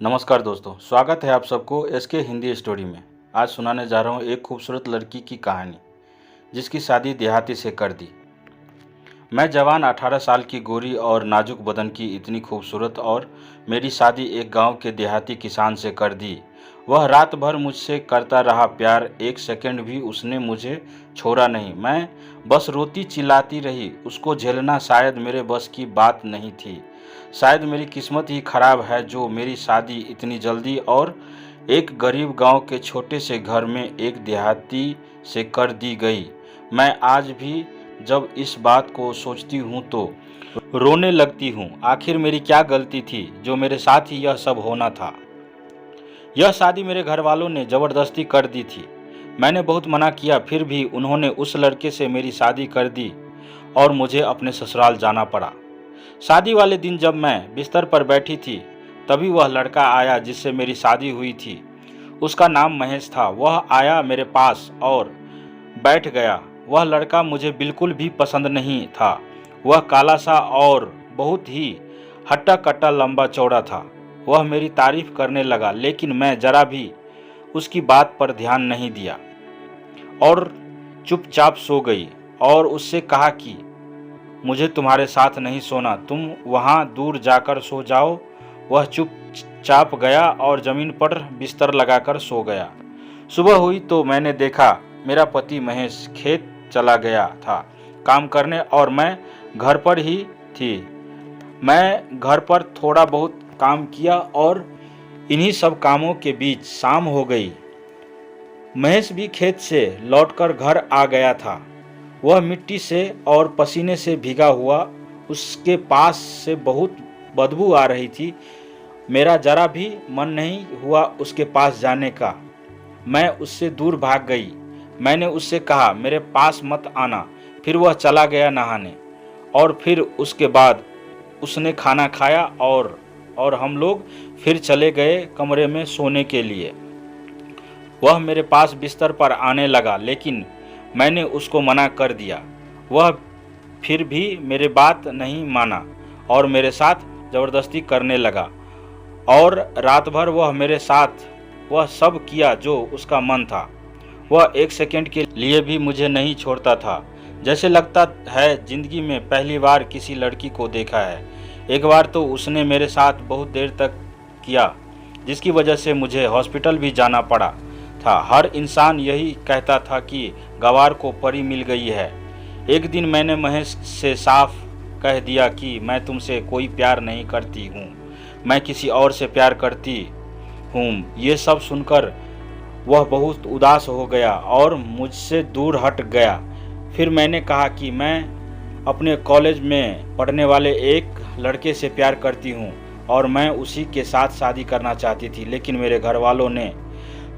नमस्कार दोस्तों, स्वागत है आप सबको एसके हिंदी स्टोरी में। आज सुनाने जा रहा हूँ एक खूबसूरत लड़की की कहानी जिसकी शादी देहाती से कर दी। मैं जवान 18 साल की गोरी और नाजुक बदन की इतनी खूबसूरत और मेरी शादी एक गांव के देहाती किसान से कर दी। वह रात भर मुझसे करता रहा प्यार, एक सेकंड भी उसने मुझे छोड़ा नहीं। मैं बस रोती चिल्लाती रही। उसको झेलना शायद मेरे बस की बात नहीं थी। शायद मेरी किस्मत ही खराब है जो मेरी शादी इतनी जल्दी और एक गरीब गांव के छोटे से घर में एक देहाती से कर दी गई। मैं आज भी जब इस बात को सोचती हूँ तो रोने लगती हूँ। आखिर मेरी क्या गलती थी जो मेरे साथ ही यह सब होना था। यह शादी मेरे घर वालों ने ज़बरदस्ती कर दी थी। मैंने बहुत मना किया, फिर भी उन्होंने उस लड़के से मेरी शादी कर दी और मुझे अपने ससुराल जाना पड़ा। शादी वाले दिन जब मैं बिस्तर पर बैठी थी तभी वह लड़का आया जिससे मेरी शादी हुई थी। उसका नाम महेश था। वह आया मेरे पास और बैठ गया। वह लड़का मुझे बिल्कुल भी पसंद नहीं था। वह काला सा और बहुत ही हट्टा कट्टा लंबा चौड़ा था। वह मेरी तारीफ करने लगा, लेकिन मैं जरा भी उसकी बात पर ध्यान नहीं दिया और चुपचाप सो गई और उससे कहा कि मुझे तुम्हारे साथ नहीं सोना, तुम वहाँ दूर जाकर सो जाओ। वह चुपचाप गया और ज़मीन पर बिस्तर लगाकर सो गया। सुबह हुई तो मैंने देखा मेरा पति महेश खेत चला गया था काम करने और मैं घर पर ही थी। मैं घर पर थोड़ा बहुत काम किया और इन्हीं सब कामों के बीच शाम हो गई। महेश भी खेत से लौटकर घर आ गया था। वह मिट्टी से और पसीने से भीगा हुआ, उसके पास से बहुत बदबू आ रही थी। मेरा जरा भी मन नहीं हुआ उसके पास जाने का। मैं उससे दूर भाग गई। मैंने उससे कहा मेरे पास मत आना। फिर वह चला गया नहाने और फिर उसके बाद उसने खाना खाया और हम लोग फिर चले गए कमरे में सोने के लिए। वह मेरे पास बिस्तर पर आने लगा, लेकिन मैंने उसको मना कर दिया। वह फिर भी मेरी बात नहीं माना और मेरे साथ ज़बरदस्ती करने लगा और रात भर वह मेरे साथ वह सब किया जो उसका मन था। वह एक सेकंड के लिए भी मुझे नहीं छोड़ता था। जैसे लगता है जिंदगी में पहली बार किसी लड़की को देखा है। एक बार तो उसने मेरे साथ बहुत देर तक किया, जिसकी वजह से मुझे हॉस्पिटल भी जाना पड़ा था। हर इंसान यही कहता था कि गवार को परी मिल गई है। एक दिन मैंने महेश से साफ कह दिया कि मैं तुमसे कोई प्यार नहीं करती हूँ, मैं किसी और से प्यार करती हूँ। ये सब सुनकर वह बहुत उदास हो गया और मुझसे दूर हट गया। फिर मैंने कहा कि मैं अपने कॉलेज में पढ़ने वाले एक लड़के से प्यार करती हूँ और मैं उसी के साथ शादी करना चाहती थी, लेकिन मेरे घर वालों ने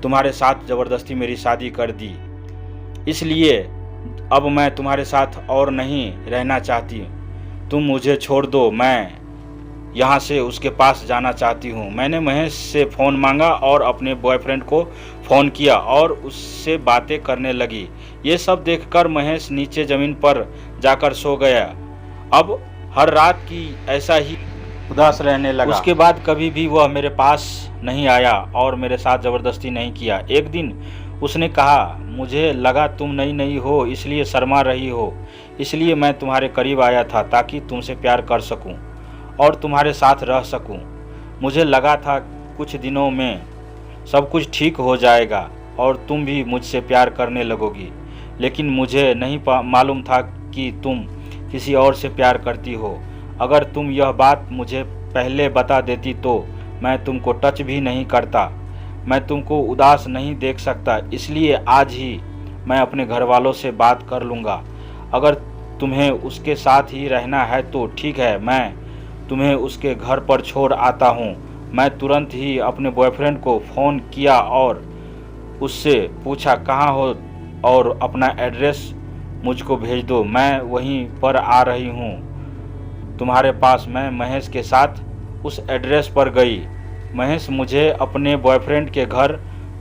तुम्हारे साथ ज़बरदस्ती मेरी शादी कर दी, इसलिए अब मैं तुम्हारे साथ और नहीं रहना चाहती। तुम मुझे छोड़ दो, मैं यहाँ से उसके पास जाना चाहती हूँ। मैंने महेश से फ़ोन मांगा और अपने बॉयफ्रेंड को फ़ोन किया और उससे बातें करने लगी। ये सब देखकर महेश नीचे ज़मीन पर जाकर सो गया। अब हर रात की ऐसा ही उदास रहने लगा। उसके बाद कभी भी वह मेरे पास नहीं आया और मेरे साथ ज़बरदस्ती नहीं किया। एक दिन उसने कहा, मुझे लगा तुम नई हो इसलिए शर्मा रही हो, इसलिए मैं तुम्हारे करीब आया था ताकि तुमसे प्यार कर सकूं और तुम्हारे साथ रह सकूं। मुझे लगा था कुछ दिनों में सब कुछ ठीक हो जाएगा और तुम भी मुझसे प्यार करने लगोगी, लेकिन मुझे नहीं मालूम था कि तुम किसी और से प्यार करती हो। अगर तुम यह बात मुझे पहले बता देती तो मैं तुमको टच भी नहीं करता। मैं तुमको उदास नहीं देख सकता, इसलिए आज ही मैं अपने घर वालों से बात कर लूँगा। अगर तुम्हें उसके साथ ही रहना है तो ठीक है, मैं तुम्हें उसके घर पर छोड़ आता हूँ। मैं तुरंत ही अपने बॉयफ्रेंड को फ़ोन किया और उससे पूछा कहाँ हो और अपना एड्रेस मुझको भेज दो, मैं वहीं पर आ रही हूँ तुम्हारे पास। मैं महेश के साथ उस एड्रेस पर गई। महेश मुझे अपने बॉयफ्रेंड के घर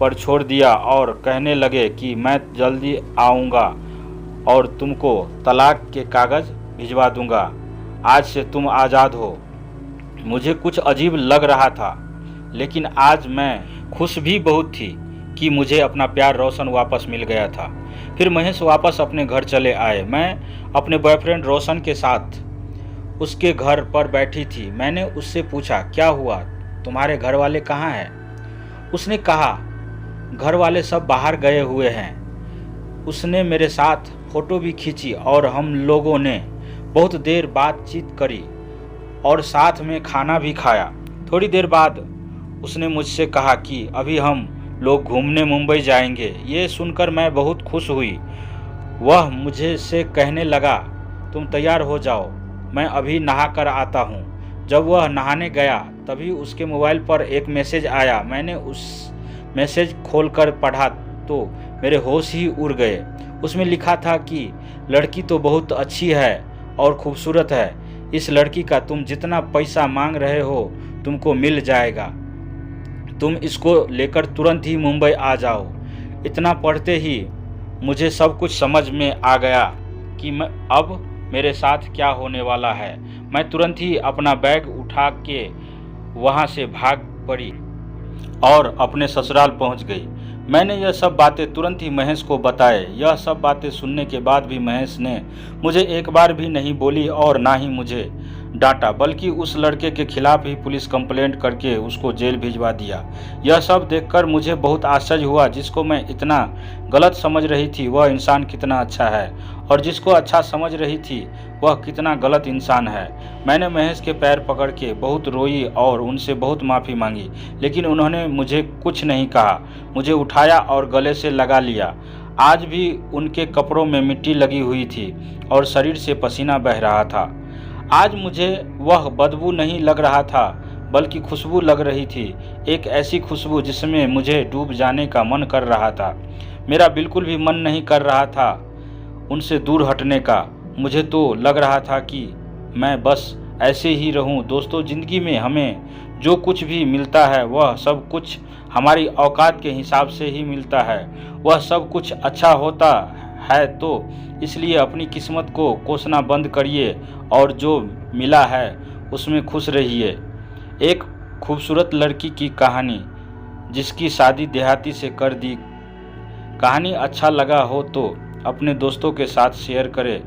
पर छोड़ दिया और कहने लगे कि मैं जल्दी आऊँगा और तुमको तलाक के कागज़ भिजवा दूँगा। आज से तुम आज़ाद हो। मुझे कुछ अजीब लग रहा था। लेकिन आज मैं खुश भी बहुत थी कि मुझे अपना प्यार रोशन वापस मिल गया था। फिर महेश वापस अपने घर चले आए। मैं अपने बॉयफ्रेंड रोशन के साथ उसके घर पर बैठी थी। मैंने उससे पूछा, क्या हुआ, तुम्हारे घर वाले कहाँ हैं? उसने कहा, घर वाले सब बाहर गए हुए हैं। उसने मेरे साथ फोटो भी खींची और हम लोगों ने बहुत देर बातचीत करी और साथ में खाना भी खाया। थोड़ी देर बाद उसने मुझसे कहा कि अभी हम लोग घूमने मुंबई जाएंगे। ये सुनकर मैं बहुत खुश हुई। वह मुझे से कहने लगा, तुम तैयार हो जाओ, मैं अभी नहा कर आता हूँ। जब वह नहाने गया तभी उसके मोबाइल पर एक मैसेज आया। मैंने उस मैसेज खोलकर पढ़ा तो मेरे होश ही उड़ गए। उसमें लिखा था कि लड़की तो बहुत अच्छी है और खूबसूरत है। इस लड़की का तुम जितना पैसा मांग रहे हो तुमको मिल जाएगा। तुम इसको लेकर तुरंत ही मुंबई आ जाओ। इतना पढ़ते ही मुझे सब कुछ समझ में आ गया कि अब मेरे साथ क्या होने वाला है। मैं तुरंत ही अपना बैग उठा के वहाँ से भाग पड़ी और अपने ससुराल पहुँच गई। मैंने यह सब बातें तुरंत ही महेश को बताए। यह सब बातें सुनने के बाद भी महेश ने मुझे एक बार भी नहीं बोली और ना ही मुझे डांटा, बल्कि उस लड़के के खिलाफ ही पुलिस कंप्लेंट करके उसको जेल भिजवा दिया। यह सब देखकर मुझे बहुत आश्चर्य हुआ। जिसको मैं इतना गलत समझ रही थी वह इंसान कितना अच्छा है, और जिसको अच्छा समझ रही थी वह कितना गलत इंसान है। मैंने महेश के पैर पकड़ के बहुत रोई और उनसे बहुत माफ़ी मांगी, लेकिन उन्होंने मुझे कुछ नहीं कहा। मुझे उठाया और गले से लगा लिया। आज भी उनके कपड़ों में मिट्टी लगी हुई थी और शरीर से पसीना बह रहा था। आज मुझे वह बदबू नहीं लग रहा था बल्कि खुशबू लग रही थी, एक ऐसी खुशबू जिसमें मुझे डूब जाने का मन कर रहा था। मेरा बिल्कुल भी मन नहीं कर रहा था उनसे दूर हटने का। मुझे तो लग रहा था कि मैं बस ऐसे ही रहूं। दोस्तों, ज़िंदगी में हमें जो कुछ भी मिलता है वह सब कुछ हमारी औकात के हिसाब से ही मिलता है। वह सब कुछ अच्छा होता है तो इसलिए अपनी किस्मत को कोसना बंद करिए और जो मिला है उसमें खुश रहिए। एक खूबसूरत लड़की की कहानी जिसकी शादी देहाती से कर दी। कहानी अच्छा लगा हो तो अपने दोस्तों के साथ शेयर करें।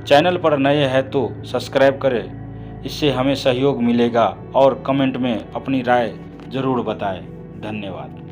चैनल पर नए हैं तो सब्सक्राइब करें, इससे हमें सहयोग मिलेगा। और कमेंट में अपनी राय ज़रूर बताएं। धन्यवाद।